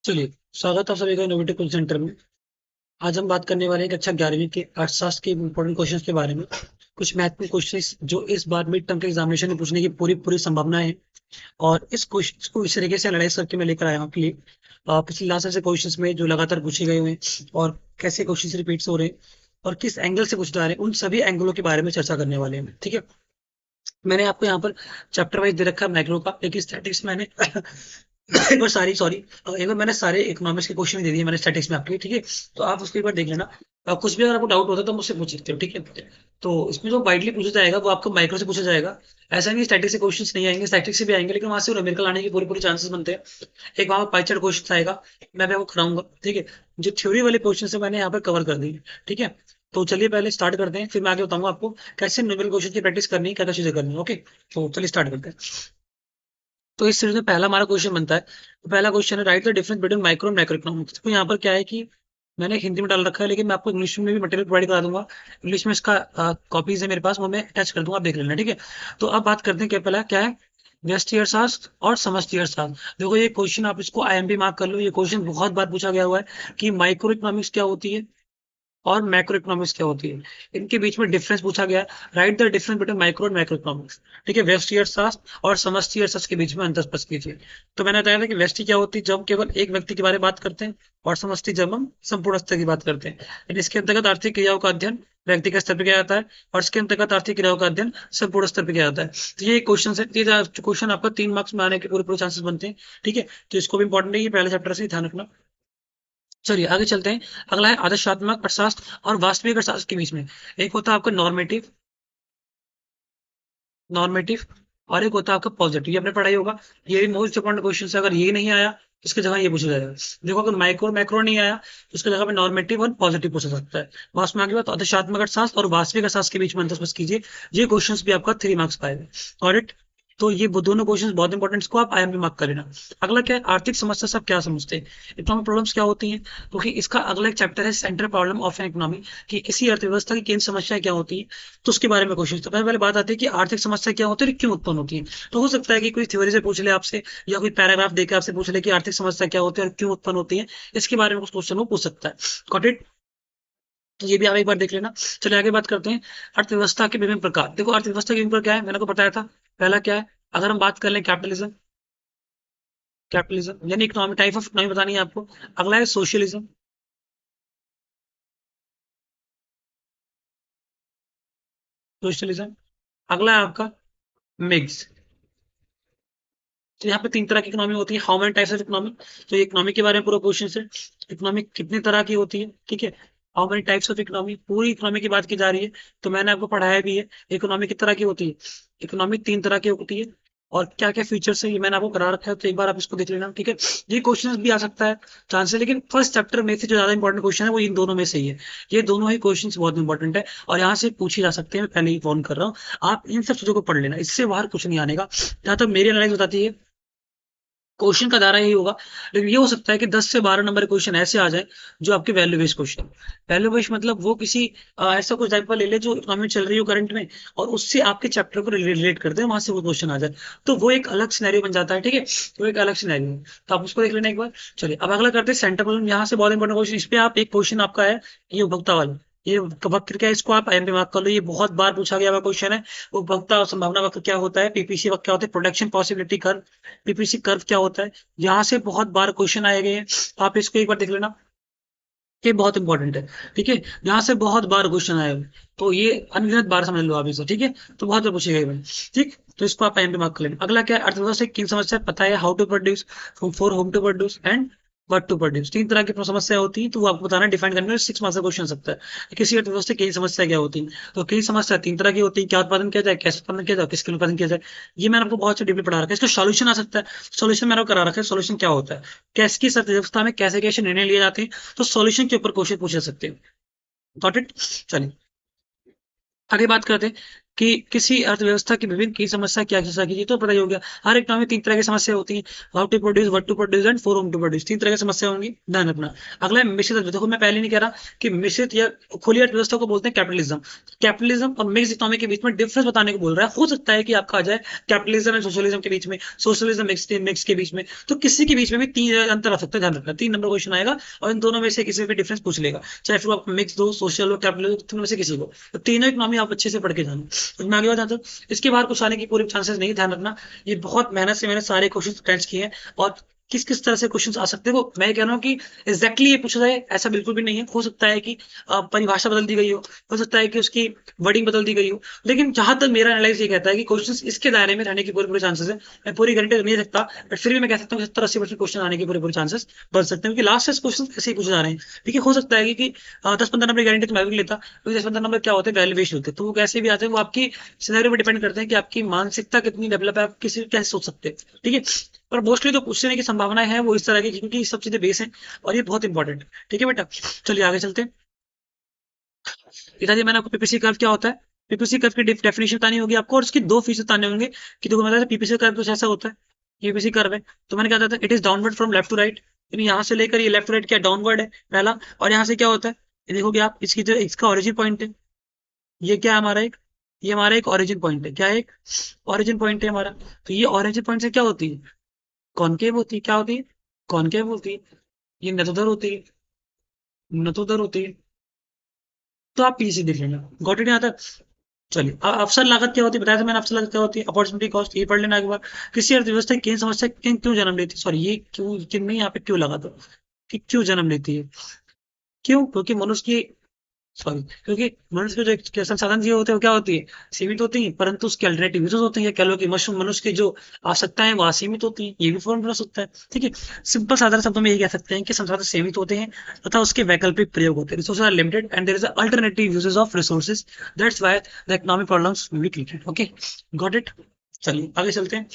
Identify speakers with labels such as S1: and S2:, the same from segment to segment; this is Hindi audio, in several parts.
S1: चलिए, स्वागत है आप सभी का इनोवेटिव कोचिंग सेंटर में। आज हम बात करने वाले हैं कक्षा 11वीं के अर्थशास्त्र के इंपॉर्टेंट क्वेश्चंस के बारे में। कुछ महत्वपूर्ण क्वेश्चंस जो इस बार मिड टर्म के एग्जामिनेशन में पूछने की पूरी पूरी संभावना है। और इस क्वेश्चन को इस तरीके से एनालाइज करके मैं लेकर आया हूँ आपके लिए। पिछले लास्ट से क्वेश्चंस में जो लगातार पूछे गए हुए हैं और कैसे क्वेश्चंस रिपीट हो रहे हैं और किस एंगल से पूछ जा रहे हैं, उन सभी एंगलों के बारे में चर्चा करने वाले हैं। ठीक है। मैंने आपको यहाँ पर चैप्टर वाइज दे रखा है मैक्रो का, लेकिन स्टैटिक्स मैंने एक बार सारी सॉरी एक बार मैंने सारे इकोनॉमिक्स के क्वेश्चन दे दिए मैंने स्टैटिक्स में आपके। ठीक है। तो आप उसको एक बार देख लेना। कुछ भी अगर आपको डाउट होता है तो मुझसे पूछ सकते हो। ठीक है। तो इसमें जो वाइडली पूछा जाएगा वो आपको माइक्रो से पूछा जाएगा। ऐसा नहीं स्टैटिक से क्वेश्चन नहीं आएंगे, स्टैटिक से भी आएंगे, लेकिन वहां से न्यूमेरिकल आने की पूरी पूरी चांसेस बनते हैं। एक वहां पाई चार्ट क्वेश्चन आएगा, मैं भी आपको कराऊंगा। ठीक है। जो थ्योरी वाले क्वेश्चन है मैंने यहाँ पर कवर कर दिए। ठीक है। तो चलिए पहले स्टार्ट करते हैं, फिर मैं आगे बताऊंगा आपको कैसे न्यूमेरिकल क्वेश्चन की प्रैक्टिस करनी है, क्या क्या चीजें करनी है। ओके। तो चलिए स्टार्ट करते हैं। तो इस सीरीज में पहला हमारा क्वेश्चन बनता है। तो पहला क्वेश्चन है, right the difference between micro and macro economics. तो यहाँ पर क्या है कि मैंने हिंदी में डाल रखा है, लेकिन मैं आपको इंग्लिश में भी मटेरियल प्रोवाइड करा दूंगा। इंग्लिश में इसका कॉपीज है मेरे पास, वो मैं अटैच कर दूंगा, आप देख लेना। ठीक है। तो अब बात करते हैं क्या पहला क्या है, व्यष्टि अर्थशास्त्र और समष्टि अर्थशास्त्र। देखो ये क्वेश्चन आप इसको आईएमपी मार्क कर लो, ये क्वेश्चन बहुत बार पूछा गया हुआ है कि माइक्रो इकोनॉमिक्स क्या होती है और मैक्रो इकोनॉमिक्स क्या होती है, इनके बीच में डिफरेंस पूछा गया। Right the difference between micro and macro economics. ठीक है। व्यष्टि अर्थशास्त्र और समष्टि अर्थशास्त्र के बीच में अंतर स्पष्ट कीजिए। तो मैंने बताया था कि व्यष्टि क्या होती है जब हम केवल एक व्यक्ति के बारे में बात करते हैं, और समष्टि जब हम संपूर्ण स्तर की बात करते हैं। यानी इसके अंतर्गत आर्थिक क्रियाओं का अध्ययन व्यक्तिगत स्तर पर किया जाता है, और इसके अंतर्गत आर्थिक क्रियाओं का अध्ययन संपूर्ण स्तर पर किया जाता है। तो ये क्वेश्चन है, ये क्वेश्चन आपका 3 मार्क्स में आने के पूरे पूरे चांसेस बनते हैं। ठीक है। तो इसको भी इंपॉर्टेंट है, ये पहले चैप्टर से ही ध्यान रखना। चलिए आगे चलते हैं। अगला है आदर्शात्मक अर्थशास्त्र और वास्तविक अर्थशास्त्र के बीच में। एक होता है आपका नॉर्मेटिव, नॉर्मेटिव, और एक होता है आपका पॉजिटिव। ये आपने पढ़ाई होगा। ये भी मोस्ट इंपॉर्टेंट क्वेश्चन है। अगर ये नहीं आया तो इसकी जगह ये पूछा जाएगा। देखो अगर माइक्रो मैक्रो नहीं आया तो उसकी जगह पे नॉर्मेटिव और पॉजिटिव पूछा सकता है। वास्तव में आगे बात आदर्शात्मक अर्थशास्त्र और वास्तविक अर्थशास्त्र के बीच में अंतर स्पष्ट कीजिए। ये क्वेश्चन भी आपका 3 मार्क्स पाएगा। और तो ये वो दोनों क्वेश्चन बहुत इंपॉर्टेंट, इसको आप आईएमपी मार्क कर लेना। अगला क्या है, आर्थिक समस्या से आप क्या समझते हैं, इकोनॉमिक प्रॉब्लम्स क्या होती हैं। क्योंकि इसका अगला एक चैप्टर है central problem of an economy, कि किसी अर्थव्यवस्था की केंद्र समस्याएं क्या होती है। तो उसके बारे में क्वेश्चन, तो पहले बात आती है कि आर्थिक समस्या क्या होती है और क्यों उत्पन्न होती है। तो हो सकता है कि कोई थ्योरी से पूछ ले आपसे, या कोई पैराग्राफ देकर आपसे पूछ ले कि आर्थिक समस्या क्या होती है और क्यों उत्पन्न होती है। इसके बारे में कुछ क्वेश्चन वो पूछ सकता है। Got it. तो ये भी आप एक बार देख लेना। चलिए आगे बात करते हैं। अर्थव्यवस्था के विभिन्न प्रकार। देखो अर्थव्यवस्था के विभिन्न प्रकार क्या है, मैंने को बताया था। पहला क्या है, अगर हम बात कर लें कैपिटलिज्म, कैपिटलिज्म यानी इकोनॉमी, टाइप ऑफ इकोनॉमी बतानी है आपको। अगला है सोशलिज्म, सोशलिज्म। अगला है आपका मिक्स। तो यहाँ पे 3 तरह की इकोनॉमी होती है। How many types of economy. तो ये इकोनॉमी के बारे में पूरा क्वेश्चन है। इकोनॉमी कितनी तरह की होती है। ठीक है। How many types of economy, पूरी इकोनॉमी की बात की जा रही है। तो मैंने आपको पढ़ाया भी है इकोनॉमी किस तरह की होती है। इकोनॉमी 3 तरह की होती है, और क्या क्या फीचर्स है ये मैंने आपको करा रखा है। तो एक बार आप इसको देख लेना। ठीक है। ये क्वेश्चन भी आ सकता है चांस है, लेकिन फर्स्ट चैप्टर में से जो ज्यादा इंपॉर्टेंट क्वेश्चन है वो इन दोनों में से ही है। ये दोनों ही क्वेश्चन बहुत इंपॉर्टेंट है और यहाँ से पूछे जा सकते हैं। मैं पहले ही फोन कर रहा हूँ, आप इन सब चीजों को पढ़ लेना, इससे बाहर कुछ नहीं आने का। जहाँ तक मेरी एनालाइज बताती है, क्वेश्चन का दायरा यही होगा। लेकिन ये हो सकता है कि 10 से 12 नंबर क्वेश्चन ऐसे आ जाए जो आपके value based question. Value based मतलब वो किसी ऐसा कुछ टाइप का ले ले जो इकोनॉमी चल रही हो करंट में, और उससे आपके चैप्टर को रिलेट करते हैं, वहां से वो क्वेश्चन आ जाए। तो वो एक अलग सिनेरियो बन जाता है। ठीक है। वो एक अलग सिनेरियो है, तो आप उसको देख लेना एक बार। चलिए अब अगला करते हैं सेंटर प्रॉब्लम। यहाँ से बहुत इंपॉर्टेंट क्वेश्चन, इस पे आप एक क्वेश्चन आपका है ये उपभोक्ता वाला। ये वक्र क्या है, इसको आप आईएमपी मार्क कर लो, ये बहुत बार पूछा गया हुआ क्वेश्चन है। उपभोक्ता और संभावना वक्र क्या होता है, पीपीसी वक्र क्या होता है, production possibility curve, PPC curve क्या होता है। यहाँ से बहुत बार क्वेश्चन आए गए हैं, तो आप इसको एक बार देख लेना। ये बहुत इंपॉर्टेंट है। ठीक है। यहाँ से बहुत बार क्वेश्चन आए हुए, तो ये अनगिनत बार समझ लो आप इसे। ठीक है। तो बहुत बार पूछे गए हुए। ठीक। तो इसको आप टाइम पे मार्क कर लेना। अगला क्या है, अर्थव्यवस्था की 3 समस्या पता है, how to produce, for whom to produce and what to produce. 3 तरह की समस्या होती है, तो वो आपको बताना, डिफाइन करने में 6 मार्क्स का क्वेश्चन सकता है। किसी अर्थव्यवस्था की समस्या क्या होती है, तो कई समस्या 3 तरह की होती है, क्या उत्पादन किया जाए, कैसे उत्पादन किया जाए, किसके लिए उत्पादन किया जाए। ये मैंने आपको बहुत से डीपली पढ़ा रखा है। इसका सॉल्यूशन आ सकता है। सॉल्यूशन मैंने आपको करा रखा है, सॉल्यूशन क्या होता है, कैसे किस अर्थव्यवस्था में कैसे कैसे निर्णय लिए जाते हैं। तो सॉल्यूशन के ऊपर क्वेश्चन पूछ सकते हैं। Got it. चलिए आगे बात करते हैं। कि किसी अर्थव्यवस्था की विभिन्न की समस्या क्या चर्चा की, तो पता ही हो गया। हर इकोनॉमी में तीन तरह की समस्या होती है, how to produce, what to produce and for whom to produce. तीन तरह की समस्या होंगी, ध्यान रखना। अगला है मिश्रित अर्थव्यवस्था। देखो मैं पहले नहीं कह रहा कि मिश्रित या खुली अर्थव्यवस्था को बोलते हैं कैपिटलिज्म। कैपिटलिज्म और मिक्स इकोनॉमी के बीच में डिफरेंस बताने को बोल रहा है। हो सकता है कि आपका आ जाए कैपिटलिज्म एंड सोशलिज्म के बीच में, सोशलिज्म मिक्स के बीच में, तो किसी के बीच में भी तीन अंतर आ सकता है, ध्यान रखना। 3 नंबर क्वेश्चन आएगा और इन दोनों में से किसी भी डिफरेंस पूछ लेगा, चाहे फिर आप मिक्स दो, सोशल हो, कैपिटलिज्म, तीनों में से किसी को। तो तीनों इकोनॉमी आप अच्छे से पढ़ के जानो। तो मैं आगे बताता हूँ, इसके बाहर कुछ आने की पूरे चांसेस नहीं, ध्यान रखना। ये बहुत मेहनत से मैंने सारे क्वेश्चन अटेंड किए हैं, और किस किस तरह से क्वेश्चंस आ सकते हैं वो मैं कह रहा हूँ कि एग्जैक्टली ये पूछा जाए ऐसा बिल्कुल भी नहीं है। हो सकता है कि परिभाषा बदल दी गई हो सकता है कि उसकी वर्डिंग बदल दी गई हो, लेकिन जहां तक मेरा एनालाइज ये कहता है कि क्वेश्चंस इसके दायरे में रहने के पूरे पूरे चांसेस है। मैं पूरी गारंटी तो नहीं सकता, बट फिर भी मैं कह सकता हूँ 70-80% क्वेश्चन आने के पूरे पूरे चांसेस बन सकते हैं, क्योंकि लास्ट से क्वेश्चन ऐसे ही पूछे जा रहे हैं। ठीक है, हो सकता है कि 10-15 नंबर की गारंटी तो मैं भी नहीं लेता, क्योंकि 10-15 नंबर क्या होते हैं, वैल्यूएशन होते हैं, तो वो कैसे भी आते हैं, वो आपकी सिनेरियो पर डिपेंड करते हैं कि आपकी मानसिकता कितनी डेवलप है, आप किसी कैसे सोच सकते हैं। ठीक है, पर मोस्टली तो पूछने की संभावनाएं है वो इस तरह की, क्योंकि ये सब चीजें बेस हैं और ये बहुत इंपॉर्टेंट है। ठीक है बेटा, चलिए आगे चलते हैं। पिताजी मैंने आपको पीपीसी कर्व क्या होता है, पीपीसी कर्व की डेफिनेशन बतानी होगी आपको, और उसकी 2 फीचर बताने होंगे कि देखो मतलब पीपीसी कर्व कुछ ऐसा होता है, पीपीसी कर्व है तो मैंने क्या बताया था, it is downward from left to right. यानी यहाँ से लेकर ये लेफ्ट टू राइट क्या डाउनवर्ड है पहला, और यहाँ से क्या होता है, ये देखोगे आप, इसकी जो इसका ओरिजिन पॉइंट है, ये क्या है हमारा एक, ये हमारा एक ओरिजिन पॉइंट है, क्या है, एक ओरिजिन पॉइंट है हमारा। तो ये ओरिजिन पॉइंट से क्या होती है, कॉनकेव होती है, क्या होती है, कॉनकेव होती है। ये नतोदर होती है, नतोदर होती है। तो आप पीछे देख लेना, गॉट इट यहाँ तक। चलिए अवसर लागत क्या होती है, बताया था मैंने, अवसर लागत क्या होती है, अपॉर्चुनिटी कॉस्ट, ये पढ़ लेना एक बार। किसी अर्थव्यवस्था की केंद्र समस्या क्यों जन्म लेती है, सॉरी ये क्यों किन नहीं, यहाँ पे क्यों लगा दो कि क्यों जन्म लेती है। क्यों, क्योंकि मनुष्य की, सॉरी, क्योंकि मनुष्य के जो संसाधन ये होते हैं वो क्या होती है, सीमित होती है, परंतु उसके अल्टरनेटिव यूजेस होते हैं, कह लो कि मनुष्य की जो आवश्यकताएं हैं वो असीमित होती है, ये भी फॉर्म बना सकता है। ठीक है, सिंपल साधारण शब्दों में ये कह सकते हैं कि संसाधन सीमित होते हैं तथा उसके वैकल्पिक प्रयोग होते हैं, resources are limited and there is alternative uses of resources, that's why the economic problems will be created. Okay, got it. चलिए आगे चलते हैं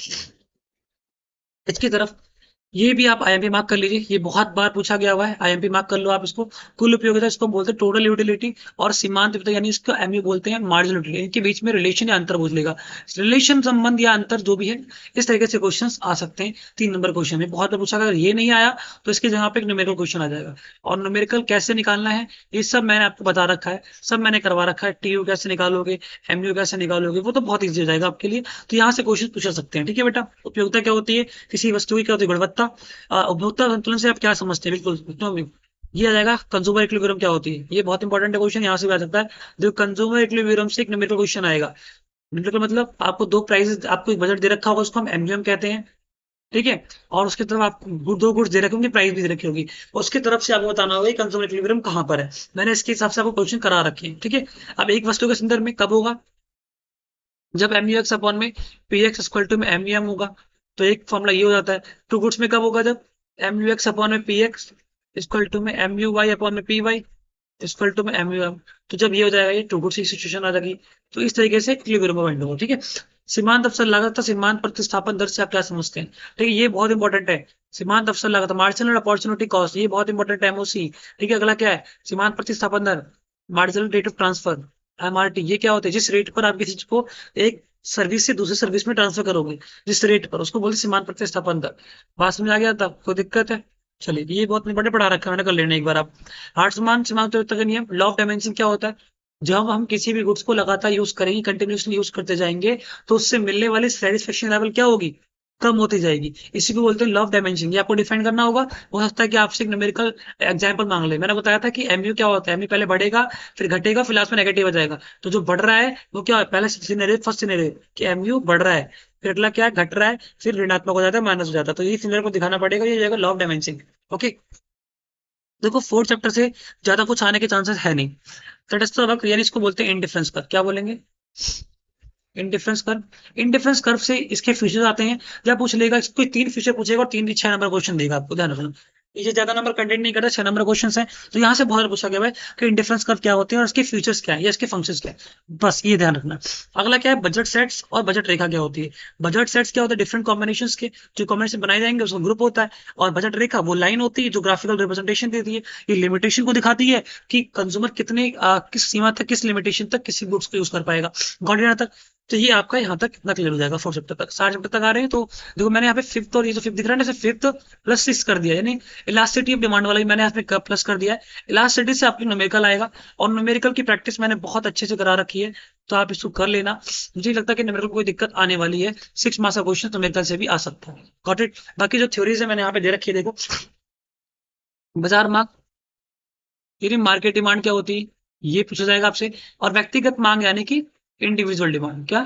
S1: इसकी तरफ। ये भी आप आईएमपी मार्क कर लीजिए, ये बहुत बार पूछा गया हुआ है, आईएमपी मार्क कर लो आप इसको। कुल उपयोगिता इसको बोलते हैं टोटल यूटिलिटी, और सीमांत उपयोगिता यानी इसको एमयू बोलते हैं मार्जिनल यूटिलिटी। इनके बीच में रिलेशन या अंतर पूछ लेगा, रिलेशन संबंध या अंतर जो भी है, इस तरीके से क्वेश्चंस आ सकते हैं 3 नंबर क्वेश्चन में। बहुत बार पूछा, अगर ये नहीं आया तो इसके जगह पे एक न्यूमेरिकल क्वेश्चन आ जाएगा, और न्यूमेरिकल कैसे निकालना है ये सब मैंने आपको बता रखा है, सब मैंने करवा रखा है। टीयू कैसे निकालोगे, एमयू कैसे निकालोगे, वो तो बहुत ईजी हो जाएगा आपके लिए। तो यहाँ से क्वेश्चन पूछ सकते हैं। ठीक है बेटा, उपयोगिता क्या होती है, किसी वस्तु की क्या होती है, गुणवत्ता। उपभोक्ता संतुलन से आप क्या समझते हैं, बिल्कुल एकदम ये आ जाएगा। कंज्यूमर इक्विलिब्रियम क्या होती है, ये बहुत इंपॉर्टेंट है क्वेश्चन, यहाँ से भी आ सकता है। जो कंज्यूमर इक्विलिब्रियम से एक न्यूमेरिकल क्वेश्चन आएगा। न्यूमेरिकल मतलब आपको दो प्राइसेस, आपको एक बजट दे रखा होगा, उसको हम एमजीएम कहते हैं। ठीक है, और उसकी तरफ आप दो गुड्स दे रखे होंगे, प्राइस भी दे रखी होगी, उसकी तरफ से आपको बताना होगा कंज्यूमर इक्विलिब्रियम कहाँ पर है। मैंने इसके हिसाब से आपको क्वेश्चन करा रखे हैं। ठीक है, अब एक वस्तु के संदर्भ में कब होगा, जब एम यू एक्स अपॉन में पी एक्स इक्वल टू में एम यू एम होगा, तो एक फॉर्मूला ये हो जाता है। टू गुड्स में कब होगा, जब एम यू एक्स अपॉन में पी एक्स इक्वल टू में एम यू वाई अपॉन में पी वाई इक्वल टू में एम यू एम। तो जब ये हो जाएगा, ये टू गुड्स की सिचुएशन आ जाएगी। तो इस तरीके से इक्विलिब्रियम पॉइंट होगा। ठीक है, सीमांत अवसर लागत था, सीमांत प्रतिस्थापन दर से आप क्या समझते हैं। ठीक है, ये बहुत इंपॉर्टेंट है। सीमांत अवसर लागत, मार्जिनल अपॉर्चुनिटी कॉस्ट, ये बहुत इंपॉर्टेंट है, एमओसी। ठीक है, अगला क्या है, सीमांत प्रतिस्थापन दर, marginal rate of transfer, MRT. ये क्या होता है, जिस रेट पर आप किसी चीज को एक सर्विस से दूसरी सर्विस में ट्रांसफर करोगे, जिस रेट पर, उसको बोलते हैं सीमांत प्रतिस्थापन दर। बात समझ आ गया था, कोई दिक्कत है। चलिए, ये बहुत इंपॉर्टेंट पढ़ा रखा है मैंने, कर लेना एक बार आप। आठ समान सीमांत का नियम, लॉ ऑफ डायमेंशन क्या होता है, जब हम किसी भी गुड्स को लगातार यूज करेंगे, कंटिन्यूसली यूज करते जाएंगे, तो उससे मिलने वाली सेटिस्फेक्शन लेवल क्या होगी, कम होती जाएगी। इसी को बोलते हैं लॉ ऑफ डायमेंशन। ये आपको डिफाइन करना होगा। हो सकता है कि आपसे एक न्यूमेरिकल एग्जांपल मांग ले। मैंने बताया था कि एमयू क्या होता है, एमयू पहले बढ़ेगा फिर घटेगा फिर लास्ट में नेगेटिव हो जाएगा। तो जो बढ़ रहा है वो क्या है, पहले सिनेरियो, फर्स्ट सिनेरियो कि एमयू बढ़ रहा है, फिर अगला क्या है, घट रहा है, फिर ऋणात्मक हो जाता है, माइनस हो जाता है। तो ये सिनेरियो को दिखाना पड़ेगा, ये जाएगा लॉ ऑफ डायमेंशन। ओके, देखो 4th चैप्टर से ज्यादा कुछ आने के चांसेस है नहीं। तटस्थ वक्र यानी इसको बोलते हैं इंडिफरेंस कर्व, क्या बोलेंगे, इंडिफरेंस कर्व। इंडिफरेंस कर्व से इसके फीचर्स आते हैं। जब पूछ लेगा, कोई 3 फीचर पूछेगा और 3 6 नंबर क्वेश्चन देगा आपको, ध्यान रखना। ये ज्यादा नंबर कंटेंट नहीं करता, 6 नंबर क्वेश्चन है। तो यहाँ से बहुत बार पूछा गया है कि इंडिफरेंस कर्व क्या होते हैं और इसके फीचर्स क्या है या इसके फंक्शंस क्या है, बस ये ध्यान रखना। अगला क्या है, बजट सेट्स और बजट रेखा क्या होती है। बजट सेट्स क्या होता है, डिफरेंट कॉम्बिनेशन के जो कॉम्बिनेशन बनाए जाएंगे उसका ग्रुप होता है। और बजट रेखा वो लाइन होती है जो ग्राफिकल रिप्रेजेंटेशन देती है, ये लिमिटेशन को दिखाती है कि कंज्यूमर कितने किस सीमा तक, किस लिमिटेशन तक किसी गुड्स को यूज कर पाएगा, गॉड तक। तो ये आपका यहाँ तक कितना क्लियर हो जाएगा, 4 चैप्टर तक, 7 चैप्टर तक आ रहे हैं। तो देखो मैंने यहाँ पे फिफ्थ, और ये जो फिफ्थ दिख रहा है ना, फिफ्थ +6 कर दिया, यानी इलास्टिसिटी ऑफ डिमांड वाला ही मैंने यहाँ पे प्लस कर दिया है। इलास्टिसिटी से आपकी न्यूमेरिकल आएगा, और न्यूमेरिकल की प्रैक्टिस मैंने बहुत अच्छे से करा रखी है, तो आप इसको कर लेना। मुझे नहीं लगता कि न्यूमेरिकल कोई दिक्कत आने वाली है, 6 मार्क्स का क्वेश्चन न्यूमेरिकल से भी आ सकता है। Got it. बाकी जो थ्योरीज है मैंने यहाँ पे दे रखी है, देखो बाजार मांग, यानी मार्केट डिमांड क्या होती है, ये पूछा जाएगा आपसे। और व्यक्तिगत मांग यानी कि इंडिविजुअल डिमांड, क्या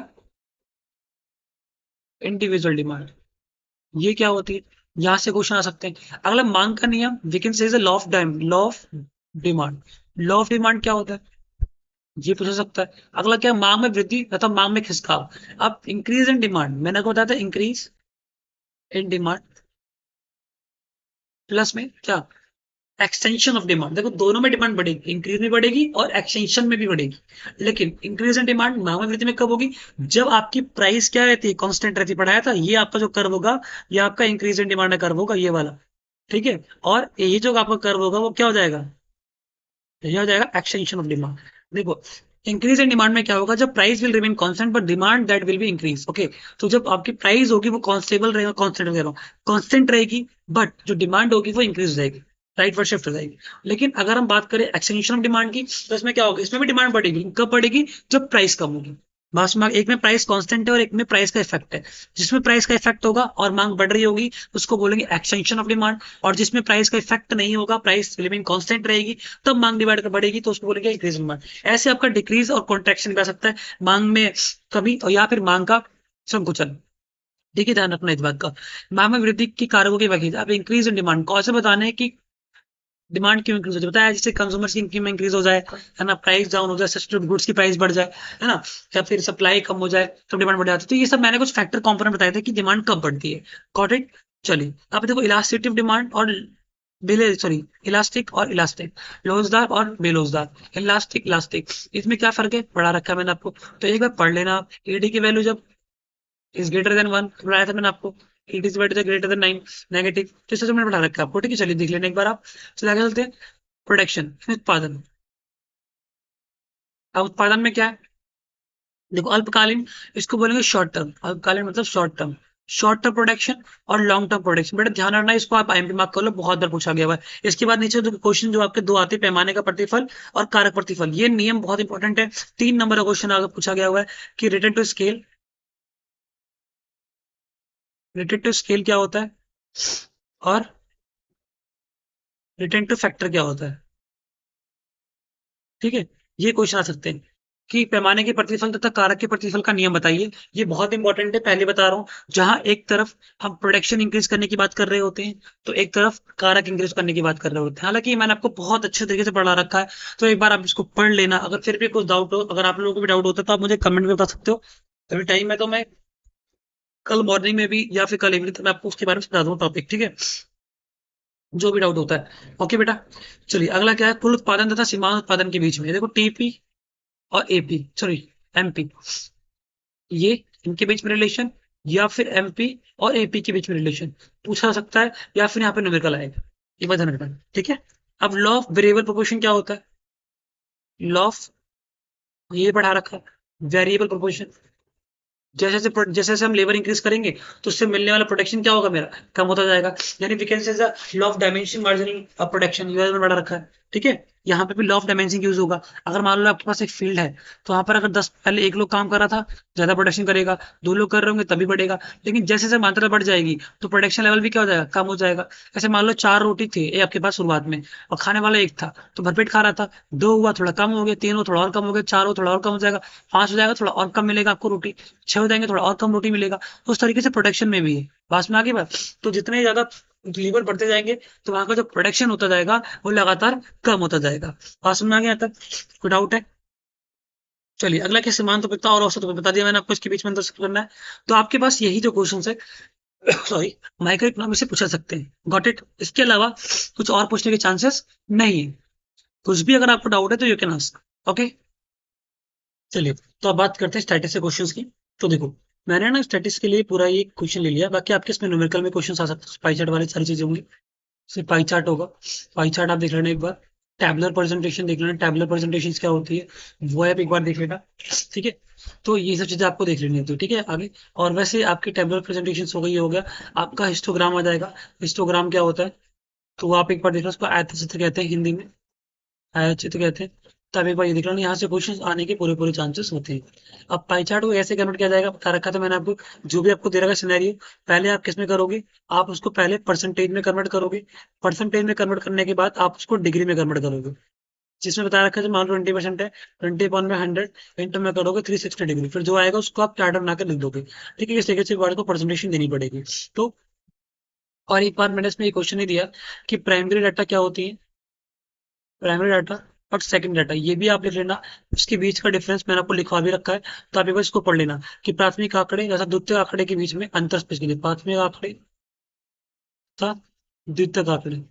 S1: इंडिविजुअल डिमांड, ये क्या होती है, यहां से क्वेश्चन आ सकते हैं। अगला मांग का नियम, we can say law of time, law of demand. Law of demand क्या होता है, ये पूछा सकता है। अगला क्या, मांग में वृद्धि तथा मांग में खिसकाव। अब इंक्रीज इन डिमांड, मैंने आपको बताया था इंक्रीज इन डिमांड प्लस में क्या, एक्सटेंशन ऑफ डिमांड। देखो दोनों में डिमांड बढ़ेगी, इंक्रीज में बढ़ेगी और एक्सटेंशन में भी बढ़ेगी। लेकिन इंक्रीज इन डिमांड मांग में वृद्धि में कब होगी, जब आपकी प्राइस क्या रहती है, कांस्टेंट रहती है। पढ़ाया था, ये आपका जो कर्व होगा, ये आपका इंक्रीज इन डिमांड का कर्व होगा, ये वाला, ठीक है। और ये जो आपका कर्व होगा वो क्या हो जाएगा, ये हो जाएगा एक्सटेंशन ऑफ डिमांड। देखो इंक्रीज इन डिमांड में क्या होगा, जब price will remain constant but demand that will be increase, okay. तो जब आपकी प्राइस होगी वो कॉन्स्टेबल रहेगा, कांस्टेंट कह रहा हूँ, कांस्टेंट रहेगी, बट जो डिमांड होगी वो इंक्रीज हो जाएगी, राइट वर्ड शिफ्ट हो जाएगी। लेकिन अगर हम बात करें एक्सटेंशन ऑफ डिमांड की, तो इसमें क्या होगा, इसमें भी डिमांड बढ़ेगी, कब बढ़ेगी, जब प्राइस कम होगी। बस में एक में प्राइस कांस्टेंट है और एक में प्राइस का इफेक्ट है। जिसमें प्राइस का इफेक्ट होगा और मांग बढ़ रही होगी उसको बोलेंगे एक्सटेंशन ऑफ डिमांड, और जिसमें प्राइस का इफेक्ट नहीं होगा, प्राइस रिमेन कांस्टेंट रहेगी, तब मांग डिवाइड कर बढ़ेगी, तो उसको बोलेंगे इंक्रीज डिमांड। ऐसे आपका डिक्रीज और कॉन्ट्रेक्शन भी आ सकता है, मांग में कमी और या फिर मांग का संकुचन। देखिए ध्यान रखना इस बात का। मांग में वृद्धि की कारकों की व्याख्या, अब इंक्रीज इन डिमांड कौन से बताने हैं कि डिमांड क्यों इंक्रीज हो जाए, बताया जिससे कंज्यूमर्स की इनकम इंक्रीज हो जाए, है ना, प्राइस डाउन हो जाए, सब्स्टिट्यूट गुड्स की प्राइस बढ़ जाए, है ना, या फिर सप्लाई कम हो जाए तब डिमांड बढ़ जाती है। तो ये सब मैंने कुछ फैक्टर कंपोनेंट बताए थे कि डिमांड कब बढ़ती है। Got it. चलिए अब देखो इलास्टिसिटी ऑफ डिमांड और बेले, सॉरी, इलास्टिक और इलास्टिक, लोजदार और बेलोजदार, इलास्टिक इलास्टिक, इसमें क्या फर्क है पढ़ा रखा है मैंने आपको। तो एक बार पढ़ लेना आप, एडी की वैल्यू जब इज ग्रेटर देन 1 बताया था मैंने आपको, it is greater than 9 negative, तो इसे मैंने पढ़ा रखा है आपको, ठीक है। चलिए देख लेना एक बार आप। चलिए आगे चलते हैं। प्रोडक्शन, उत्पादन। अब उत्पादन में क्या है, देखो अल्पकालीन, इसको बोलेंगे शॉर्ट टर्म, अल्पकालीन मतलब short term, short term production और लॉन्ग टर्म प्रोडक्शन। बेटा ध्यान रखना, इसको आप आईएमपी मार्क कर लो, बहुत बार पूछा गया हुआ है। इसके बाद नीचे जो क्वेश्चन जो आपके दो आते हैं, पैमाने का प्रतिफल और कारक प्रतिफल, ये नियम बहुत इंपॉर्टेंट है। 3 नंबर का क्वेश्चन अगर पूछा गया हुआ है कि related to scale, related to scale क्या होता है, और रिलेटेड टू फैक्टर क्या होता है, ठीक है। ये क्वेश्चन आ सकते हैं कि पैमाने के प्रतिफल तथा कारक के प्रतिफल का नियम बताइए। ये बहुत इंपॉर्टेंट है, पहले बता रहा हूँ। जहां एक तरफ हम प्रोडक्शन इंक्रीज करने की बात कर रहे होते हैं, तो एक तरफ कारक इंक्रीज करने की बात कर रहे होते हैं। हालांकि मैंने आपको बहुत अच्छे तरीके से पढ़ा रखा है, तो एक बार आप इसको पढ़ लेना। अगर फिर भी कुछ डाउट हो, अगर आप लोगों को भी डाउट होता है, तो आप मुझे कमेंट में बता सकते हो। अभी टाइम है तो मैं कल मॉर्निंग में भी या फिर कल इवनिंग तक मैं आपको उसके बारे में बता दूंगा टॉपिक, ठीक है, जो भी डाउट होता है। ओके बेटा। चलिए अगला क्या है, कुल उत्पादन तथा सीमांत उत्पादन के बीच में, देखो टीपी और एपी, सॉरी एमपी, ये इनके बीच में रिलेशन, या फिर एमपी और एपी के बीच में रिलेशन पूछा सकता है, या फिर यहाँ पे न्यूमेरिकल आएगा, ये बात ध्यान रखना, ठीक है। अब लॉ ऑफ वेरिएबल प्रोपोर्शन क्या होता है, लॉ ऑफ, ये पढ़ा रखा है, वेरिएबल प्रोपोर्शन। जैसे जैसे हम लेबर इंक्रीज करेंगे, तो उससे मिलने वाला प्रोडक्शन क्या होगा, मेरा कम होता जाएगा। यानी we can say law of dimension marginal of production, ये में बड़ा रखा है, ठीक है। यहाँ पे भी लॉ ऑफ डायमेंशन यूज होगा। अगर मान लो आपके पास एक फील्ड है, तो वहां पर अगर 10 पहले एक लोग काम कर रहा था, ज्यादा प्रोडक्शन करेगा, 2 लोग कर रहे होंगे तभी बढ़ेगा। लेकिन जैसे जैसे मात्रा बढ़ जाएगी, तो प्रोडक्शन लेवल भी क्या हो जाएगा, कम हो जाएगा। ऐसे मान लो 4 रोटी थी ये आपके पास शुरुआत में, और खाने वाला एक था, तो भरपेट खा रहा था, 2 हुआ थोड़ा कम हो गया, 3 हुआ थोड़ा और कम हो गया, 4 हो थोड़ा और कम हो जाएगा, 5 हो जाएगा थोड़ा और कम मिलेगा आपको रोटी, 6 हो जाएंगे थोड़ा और कम रोटी मिलेगा। उस तरीके से प्रोडक्शन में भी है, पास में आगे बात। तो जितने ज्यादा लीवर बढ़ते जाएंगे, तो वहां का जो प्रोडक्शन होता जाएगा वो लगातार कम होता जाएगा। पास में आ गया तक, कोई डाउट है। चलिए अगला क्या, सीमांत उपयोगिता और औसत उपयोगिता, बता दिया मैंने आपको, इसके बीच में अंतर करना है। तो आपके पास यही जो क्वेश्चन है, सॉरी, माइक्रो इकोनॉमिक्स से पूछा सकते हैं। Got it? इसके अलावा कुछ और पूछने के चांसेस नहीं है। कुछ भी अगर आपको डाउट है तो यू कैन आस्क। ओके, चलिए, तो अब बात करते हैं स्टैटिस के क्वेश्चंस की। तो देखो, मैंने ना स्टैटिस के लिए पूरा ये क्वेश्चन ले लिया, बाकी आपके इसमें न्यूमेरिकल में क्वेश्चन आ सकते हैं, पाई चार्ट वाली सारी चीजें होंगी। सिर्फ पाई चार्ट होगा। पाई चार्ट आप देख लेना एक बार। टैबुलर प्रेजेंटेशन देख लेना, टैबुलर प्रेजेंटेशन क्या होती है वो आप एक बार देख लेना। ठीक है, तो ये सब चीजें आपको देख लेनी होती है। ठीक है, आगे। और वैसे आपकी टैबुलर प्रेजेंटेशन हो गई, हो गया। आपका हिस्टोग्राम आ जाएगा। हिस्टोग्राम क्या होता है तो वो आप एक बार देख लो, उसको आयतचित्र कहते हैं हिंदी में, आयतचित्र कहते हैं। तब एक बार ये देख लो, यहाँ से क्वेश्चन आने के पूरे पूरे चांसेस होते हैं। अब पाई चार्ट को ऐसे कन्वर्ट किया जाएगा, बता रखा था मैंने आपको। जो भी आपको दे रखा सिनेरियो, पहले आप किस में करोगे, आप उसको पहले परसेंटेज में कन्वर्ट करोगे। परसेंटेज में कन्वर्ट करने के बाद आप उसको डिग्री में कन्वर्ट करोगे। जिसमें बता रखा है, मान लो 20% है, 20 में 100 इंटू में करोगे 360 डिग्री, फिर जो आएगा उसको आप चार्ट बना के लिख दोगे। ठीक है, इस तरीके से एक बार को प्रेजेंटेशन देनी पड़ेगी। तो और एक बार मैंने इसमें ये क्वेश्चन ही दिया कि प्राइमरी डाटा क्या होती है, प्राइमरी डाटा और सेकंडरी डाटा, ये भी आप लिख लेना। इसके बीच का डिफरेंस मैंने आपको लिखवा भी रखा है, तो आप एक बार इसको पढ़ लेना कि प्राथमिक आंकड़े तथा द्वितीयक आंकड़े के बीच में अंतर स्पष्ट कीजिए। प्राथमिक आंकड़े तथा द्वितीयक आंकड़े,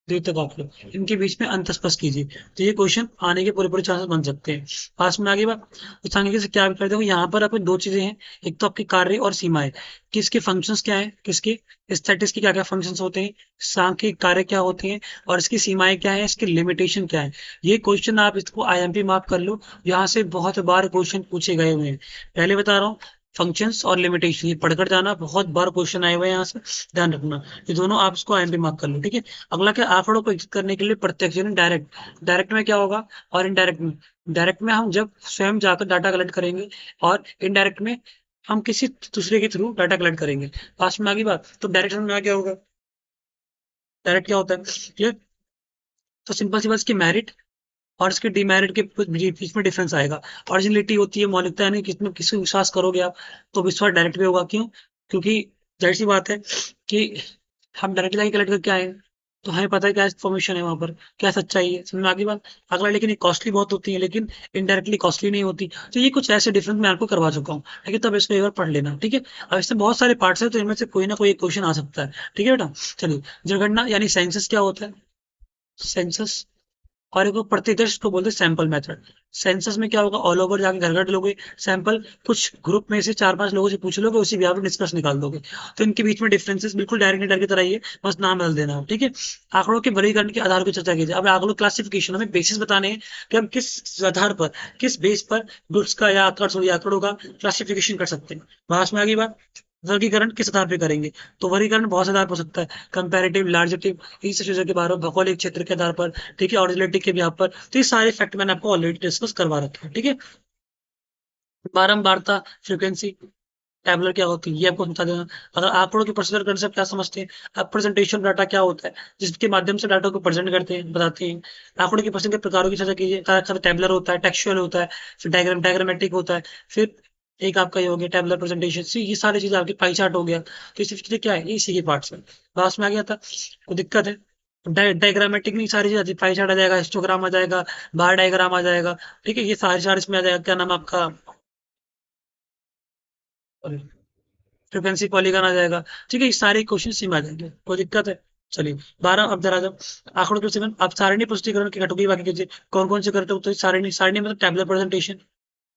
S1: द्वितीयक आंकड़े, इनके बीच में अंतर स्पष्ट कीजिए। तो ये क्वेश्चन आने के पूरे पूरे चांसेस बन सकते हैं। पास में आगे बात, उस आगे से क्या कर देखो, यहाँ पर आपको दो चीजें हैं। एक तो आपके कार्य और सीमाएं, किसके फंक्शंस क्या है, किसके स्टैटिस के क्या क्या फंक्शंस होते हैं, सांख्यिक कार्य क्या होते हैं, और इसकी सीमाएं क्या है, इसकी लिमिटेशन क्या है। ये क्वेश्चन आप इसको आईएमपी मार्क कर लो, यहाँ से बहुत बार क्वेश्चन पूछे गए हुए हैं। पहले बता रहा हूँ, फंक्शंस और लिमिटेशन ये पढ़कर जाना, बहुत बार क्वेश्चन आए हुए हैं यहाँ से, ध्यान रखना। ये दोनों आप इसको आईएमपी मार्क कर लो। ठीक है, अगला क्या, आंकड़ों को एग्जिट करने के लिए प्रत्यक्ष यानी डायरेक्ट। डायरेक्ट में क्या होगा और इनडायरेक्ट में। डायरेक्ट में हम जब स्वयं जाकर डाटा कलेक्ट करेंगे, और इनडायरेक्ट में हम किसी दूसरे के थ्रू डाटा कलेक्ट करेंगे। पास में आगे बात, तो डायरेक्शन में क्या होगा, डायरेक्ट क्या होता है, क्लियर? तो सिंपल सी बात, इसकी मेरिट और इसके डिमेरिट के बीच में डिफरेंस आएगा। ओरिजिनलिटी होती है, मौलिकता, यानी किसमें किसको विश्वास करोगे आप, तो विश्वास डायरेक्ट भी होगा। क्यों? क्योंकि जाहिर सी बात है कि हम डायरेक्ट जाके कलेक्ट करके आए हैं, तो हमें पता है क्या इन्फॉर्मेशन है वहां पर, क्या सच्चाई है, समझ में आगे बात। अगला, लेकिन ये कॉस्टली बहुत होती है, लेकिन इनडायरेक्टली कॉस्टली नहीं होती। तो ये कुछ ऐसे डिफरेंस मैं आपको करवा चुका हूँ, ठीक है, तब इसको एक बार पढ़ लेना। ठीक है, अब इसमें बहुत सारे पार्ट्स है, तो इनमें से कोई ना कोई एक क्वेश्चन आ सकता है। ठीक है बेटा, चलिए। जनगणना यानी सेंसस क्या होता है, सेंसस। और एक वो प्रतिदर्श को बोलते हैं सैंपल मेथड। सेंसस में क्या होगा, ऑल ओवर जाके घर घर लोगे सैंपल, कुछ ग्रुप में से 4-5 लोगों से पूछ लोगे, उसी बिहार में निष्कर्ष निकाल दोगे। तो इनके बीच में डिफरेंसेस बिल्कुल डायरेक्ट इंटर की तरह ही है, बस नाम बदल देना हो। ठीक है, आंकड़ों के वर्गीकरण के आधार पर चर्चा कीजिए। अब आंकड़ों क्लासिफिकेशन हमें बेसिस बताने हैं कि हम किस आधार पर, किस बेस पर गुड्स का या आंकड़ों का क्लासिफिकेशन कर सकते हैं। भाष में आगे बात, वर्गीकरण किस आधार पे करेंगे, तो वर्गीकरण बहुत से आधार पर हो सकता है, कंपैरेटिव, लार्जेटिव, इन सब चीजों के बारे में, भौगोलिक क्षेत्र के आधार पर, ठीक है, ऑरिजिनलिटी के भी यहाँ पर। तो ये सारे फैक्ट मैंने आपको ऑलरेडी डिस्कस करवा रखे हैं। ठीक है, बारंबारता, फ्रीक्वेंसी, टैबुलर क्या होती है ये आपको समझा देना। अगर आंकड़ों के प्रोसीजर करने से आप क्या समझते हैं, आप प्रेजेंटेशन डाटा क्या होता है, जिसके माध्यम से डाटा को प्रेजेंट करते हैं, बताते हैं। आंकड़ों के प्रेजेंट के प्रकारों की चर्चा कीजिए। टैबुलर होता है, टेक्सचुअल होता है, फिर डायग्रामेटिक होता है, फिर एक आपका ये हो गया टैबुलर प्रेजेंटेशन। ये सारी चीजें आपकी पाई चार्ट हो गया। तो ये सब चीजें क्या है, ये इसी के पार्ट्स में। लास्ट में आ गया था, कोई दिक्कत है? डायग्रामेटिक नहीं, सारी चीजें पाई चार्ट आ जाएगा, हिस्टोग्राम आ जाएगा, बार डायग्राम आ जाएगा। ठीक है, ये सारे सारे इसमें आ जाएगा, क्या नाम है आपका, फ्रीक्वेंसी पॉलीगॉन आ जाएगा। ठीक है, ये सारे क्वेश्चन सी में आ जाएंगे, कोई दिक्कत है? चलिए, 12 अब जरा जब आंकड़ों के सेवन, अब सारणी पुष्टिकरण की कैटेगरी बाकी कीजिए। कौन कौन से करते हो, तो सारणी, सारणी मतलब टैबुलर प्रेजेंटेशन।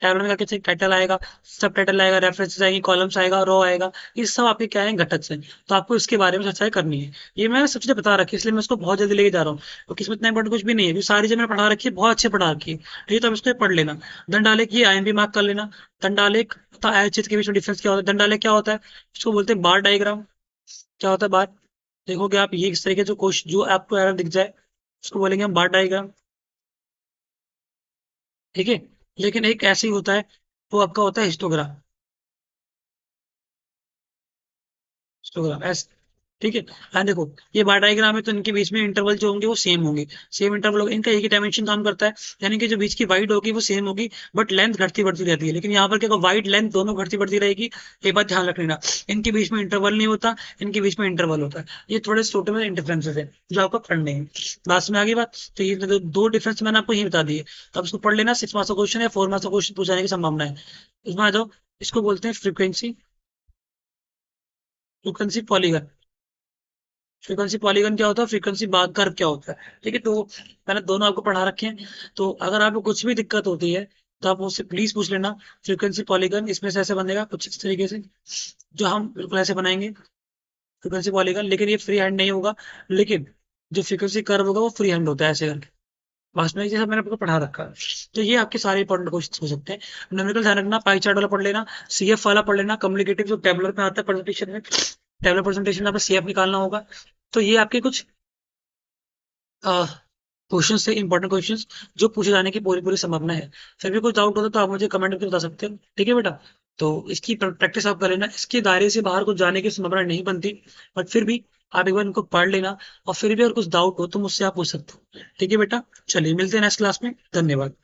S1: टैबुलर में क्या, टाइटल आएगा, सब टाइटल आएगा, रेफरेंसेस आएंगे, कॉलम्स आएगा, रो आएगा। ये सब आपके क्या है, घटक से। तो आपको इसके बारे में चर्चा करनी है। ये मैंने सब चीजें बता रखी है, इसलिए मैं इसको बहुत जल्दी लेके जा रहा हूँ, क्योंकि इसमें इतना इंपॉर्टेंट कुछ भी नहीं है, क्योंकि सारी चीजें मैंने पढ़ा रखी है, बहुत अच्छे पढ़ा रखी है। ठीक है, तो अब इसको पढ़ लेना। दंडालेख, ये आईएमपी मार्क कर लेना। दंडालेख तथा आयतचित्र के बीच में डिफरेंस क्या होता है, दंडालेख क्या होता है, इसको बोलते हैं बार डायग्राम। क्या होता है बार, देखोगे आप, ये इस तरीके से क्वेश्चन जो आपको एरर दिख जाए, उसको बोलेंगे हम बार डायग्राम। ठीक है, लेकिन एक ऐसे ही होता है, वो आपका होता है हिस्टोग्राम। हिस्टोग्राम ऐसे, ठीक है। हाँ देखो, ये बार डायग्राम है, तो इनके बीच में इंटरवल जो होंगे वो सेम होंगे, सेम इंटरवल होगा, इनका एक ही डायमेंशन काम करता है। यानी कि जो बीच की वाइड होगी वो सेम होगी, बट लेंथ घटती बढ़ती रहती है। लेकिन यहाँ पर क्या, वाइड लेंथ दोनों घटती बढ़ती रहेगी। एक बात ध्यान रख लेना, इनके बीच में इंटरवल नहीं होता, इनके बीच में इंटरवल होता है। ये थोड़े छोटे में इंडिफरेंसेस है जो आपको पढ़ने हैं। लास्ट में आगे बात, तो ये दो डिफरेंस मैंने आपको यही बता दिए। तो अब इसको पढ़ लेना, 6 मार्क्स का क्वेश्चन है, 4 मार्क्स का क्वेश्चन पूछाने की संभावना है। इसमें आ जाओ, इसको बोलते हैं frequency frequency polygon. Frequency polygon क्या होता है, फ्रीक्वेंसी बार कर्व क्या होता है, ठीक है। तो मैंने दोनों आपको पढ़ा रखे हैं। तो अगर आपको कुछ भी दिक्कत होती है तो आप मुझसे प्लीज पूछ लेना। फ्रीक्वेंसी पॉलीगन इसमें से ऐसे बनेगा कुछ इस तरीके से, जो हम बिल्कुल ऐसे बनाएंगे फ्रीक्वेंसी पॉलीगन, लेकिन ये फ्री हैंड नहीं होगा। लेकिन जो फ्रीक्वेंसी कर्व होगा वो फ्री हैंड होता है ऐसे करके। वास्तव में ये सब मैंने आपको पढ़ा रखा है। तो ये आपके सारे इंपॉर्टेंट क्वेश्चन हो सकते हैं। न्यूमेरिकल ध्यान रखना, पाई चार्ट वाला पढ़ लेना, सीएफ वाला पढ़ लेना, कम्युनिकेटिव जो टेबलर में आता है प्रेजेंटेशन में, टेबलर प्रेजेंटेशन में आपको सीएफ निकालना होगा। तो ये आपके कुछ क्वेश्चन से इंपॉर्टेंट क्वेश्चंस जो पूछे जाने की पूरी पूरी संभावना है। फिर भी कुछ डाउट हो तो आप मुझे कमेंट करके बता सकते हो, ठीक है बेटा। तो इसकी प्रैक्टिस आप कर लेना, इसके दायरे से बाहर कुछ जाने की संभावना नहीं बनती, बट फिर भी आप एक बार इनको पढ़ लेना। और फिर भी अगर कुछ डाउट हो तो मुझसे आप पूछ सकते हो, ठीक है बेटा। चलिए मिलते हैं नेक्स्ट क्लास में, धन्यवाद।